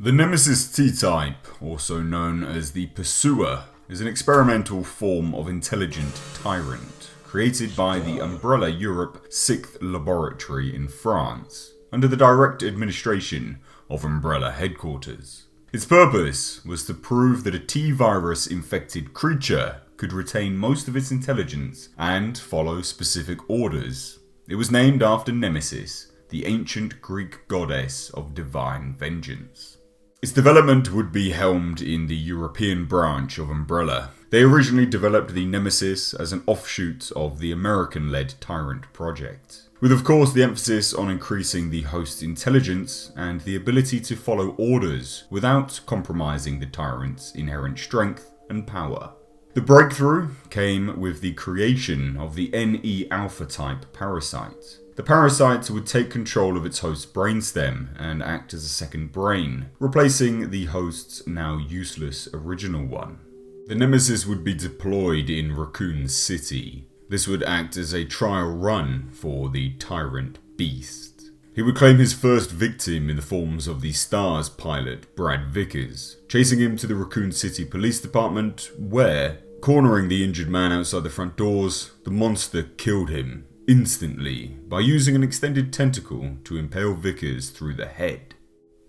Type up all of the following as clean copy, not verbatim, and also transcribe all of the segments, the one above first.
The nemesis-t type, also known as the Pursuer, is an experimental form of intelligent Tyrant, created by the Umbrella Europe 6th Laboratory in France, under the direct administration of Umbrella headquarters. Its purpose was to prove that a T-virus infected creature could retain most of its intelligence and follow specific orders. It was named after Nemesis, the ancient Greek goddess of divine vengeance. Its development would be helmed in the European branch of Umbrella. They originally developed the Nemesis as an offshoot of the American-led Tyrant project, with of course the emphasis on increasing the host's intelligence and the ability to follow orders without compromising the Tyrant's inherent strength and power. The breakthrough came with the creation of the NE alpha type parasite. The parasite would take control of its host's brainstem and act as a second brain, replacing the host's now useless original one. The Nemesis would be deployed in Raccoon City. This would act as a trial run for the Tyrant Beast. He would claim his first victim in the forms of the STARS pilot, Brad Vickers, chasing him to the Raccoon City Police Department where, cornering the injured man outside the front doors, the monster killed him instantly by using an extended tentacle to impale Vickers through the head.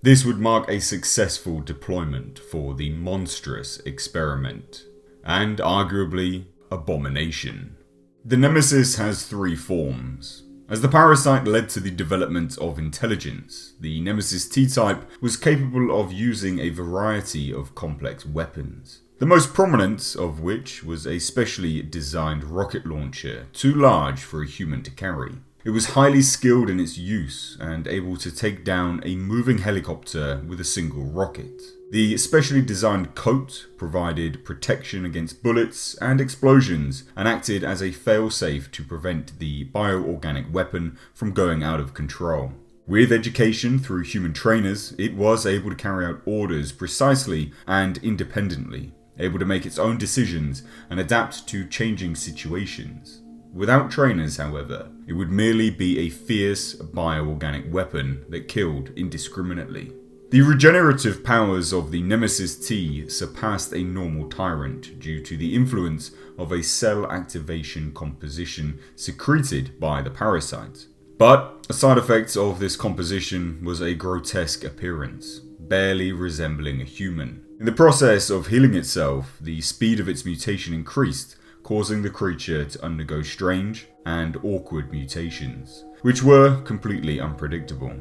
This would mark a successful deployment for the monstrous experiment, and arguably abomination. The Nemesis has three forms. As the parasite led to the development of intelligence, the Nemesis-t type was capable of using a variety of complex weapons. The most prominent of which was a specially designed rocket launcher, too large for a human to carry. It was highly skilled in its use and able to take down a moving helicopter with a single rocket. The specially designed coat provided protection against bullets and explosions and acted as a fail-safe to prevent the bioorganic weapon from going out of control. With education through human trainers, it was able to carry out orders precisely and independently, able to make its own decisions and adapt to changing situations. Without trainers, however, it would merely be a fierce bioorganic weapon that killed indiscriminately. The regenerative powers of the Nemesis-t surpassed a normal Tyrant due to the influence of a cell activation composition secreted by the parasite. But a side effect of this composition was a grotesque appearance, barely resembling a human. In the process of healing itself, the speed of its mutation increased, causing the creature to undergo strange and awkward mutations, which were completely unpredictable.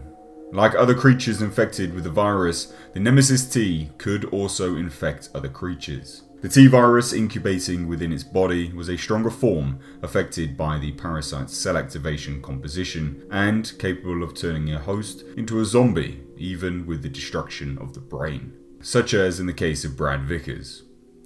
Like other creatures infected with the virus, the Nemesis-t could also infect other creatures. The T-virus incubating within its body was a stronger form affected by the parasite's cell activation composition and capable of turning a host into a zombie, even with the destruction of the brain, such as in the case of Brad Vickers.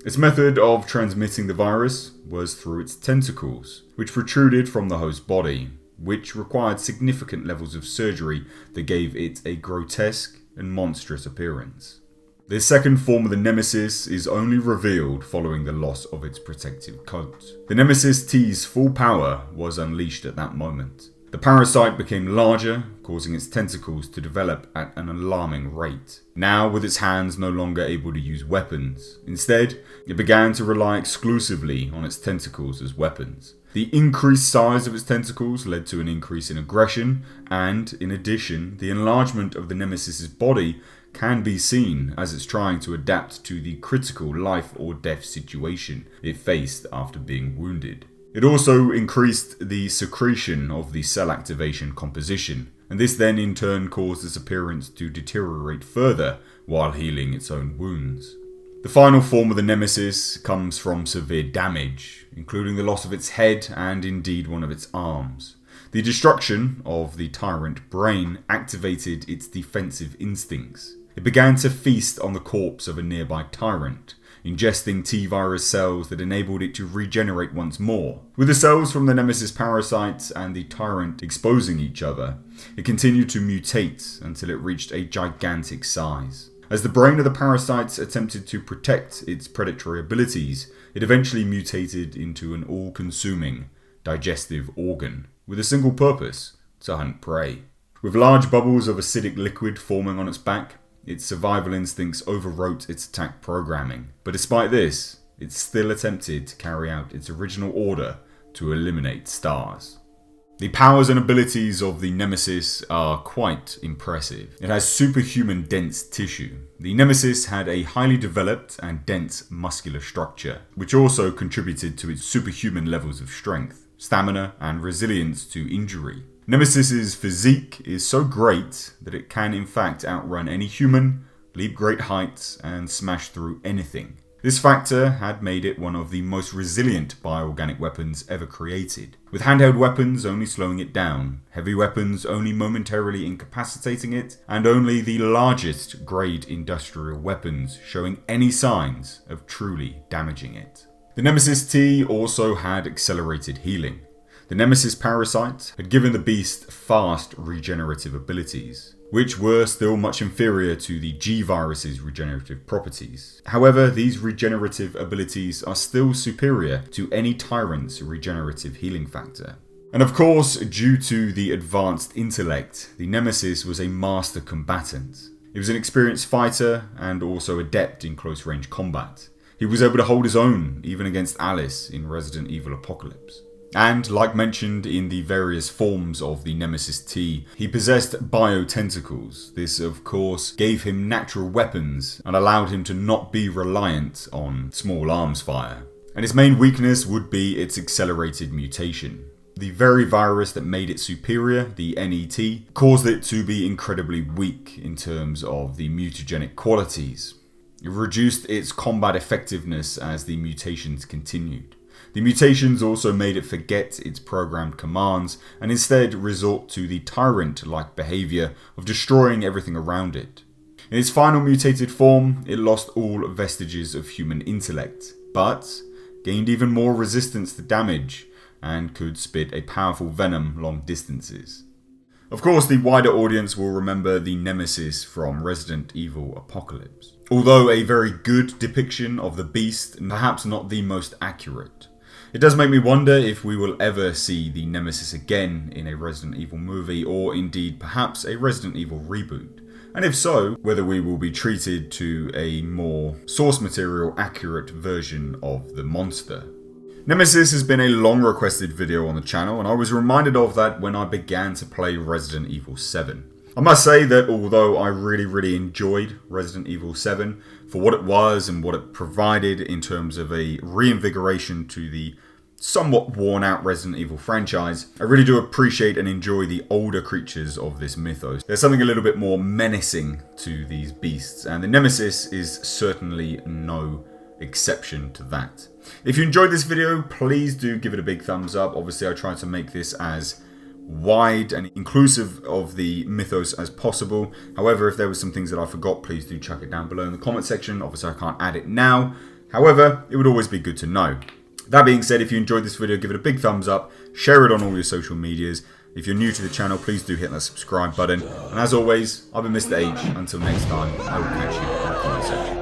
Its method of transmitting the virus was through its tentacles, which protruded from the host's body, which required significant levels of surgery that gave it a grotesque and monstrous appearance. This second form of the Nemesis is only revealed following the loss of its protective coat. The Nemesis-t's full power was unleashed at that moment. The parasite became larger, causing its tentacles to develop at an alarming rate. Now, with its hands no longer able to use weapons, instead, it began to rely exclusively on its tentacles as weapons. The increased size of its tentacles led to an increase in aggression, and, in addition, the enlargement of the Nemesis's body can be seen as it's trying to adapt to the critical life or death situation it faced after being wounded. It also increased the secretion of the cell activation composition, and this then in turn caused its appearance to deteriorate further while healing its own wounds. The final form of the Nemesis comes from severe damage, including the loss of its head and indeed one of its arms. The destruction of the Tyrant brain activated its defensive instincts. It began to feast on the corpse of a nearby Tyrant, ingesting T-virus cells that enabled it to regenerate once more. With the cells from the Nemesis parasite and the Tyrant exposing each other, it continued to mutate until it reached a gigantic size. As the brain of the parasite attempted to protect its predatory abilities, it eventually mutated into an all-consuming digestive organ, with a single purpose: to hunt prey. With large bubbles of acidic liquid forming on its back, its survival instincts overwrote its attack programming. But despite this, it still attempted to carry out its original order to eliminate stars. The powers and abilities of the Nemesis are quite impressive. It has superhuman dense tissue. The Nemesis had a highly developed and dense muscular structure, which also contributed to its superhuman levels of strength, stamina, and resilience to injury. Nemesis's physique is so great that it can in fact outrun any human, leap great heights, and smash through anything. This factor had made it one of the most resilient bioorganic weapons ever created, with handheld weapons only slowing it down, heavy weapons only momentarily incapacitating it, and only the largest grade industrial weapons showing any signs of truly damaging it. The nemesis-t also had accelerated healing. The Nemesis parasite had given the beast fast regenerative abilities, which were still much inferior to the G-Virus's regenerative properties. However, these regenerative abilities are still superior to any Tyrant's regenerative healing factor. And of course, due to the advanced intellect, the Nemesis was a master combatant. He was an experienced fighter and also adept in close-range combat. He was able to hold his own even against Alice in Resident Evil Apocalypse. And, like mentioned in the various forms of the nemesis-t, he possessed biotentacles. This, of course, gave him natural weapons and allowed him to not be reliant on small arms fire. And his main weakness would be its accelerated mutation. The very virus that made it superior, the NET, caused it to be incredibly weak in terms of the mutagenic qualities. It reduced its combat effectiveness as the mutations continued. The mutations also made it forget its programmed commands and instead resort to the Tyrant-like behavior of destroying everything around it. In its final mutated form, it lost all vestiges of human intellect, but gained even more resistance to damage and could spit a powerful venom long distances. Of course, the wider audience will remember the Nemesis from Resident Evil Apocalypse. Although a very good depiction of the beast, perhaps not the most accurate. It does make me wonder if we will ever see the Nemesis again in a Resident Evil movie, or indeed perhaps a Resident Evil reboot. And if so, whether we will be treated to a more source material accurate version of the monster. Nemesis has been a long requested video on the channel, and I was reminded of that when I began to play Resident Evil 7. I must say that although I really enjoyed Resident Evil 7 for what it was and what it provided in terms of a reinvigoration to the somewhat worn out Resident Evil franchise, I really do appreciate and enjoy the older creatures of this mythos. There's something a little bit more menacing to these beasts, and the Nemesis is certainly no exception to that. If you enjoyed this video, please do give it a big thumbs up. Obviously I try to make this as wide and inclusive of the mythos as possible. However, if there were some things that I forgot, please do chuck it down below in the comment section. Obviously I can't add it now. However, it would always be good to know. That being said, if you enjoyed this video, give it a big thumbs up, share it on all your social medias. If you're new to the channel, please do hit that subscribe button. And as always, I've been Mr. H. Until next time, I will catch you in the comment section.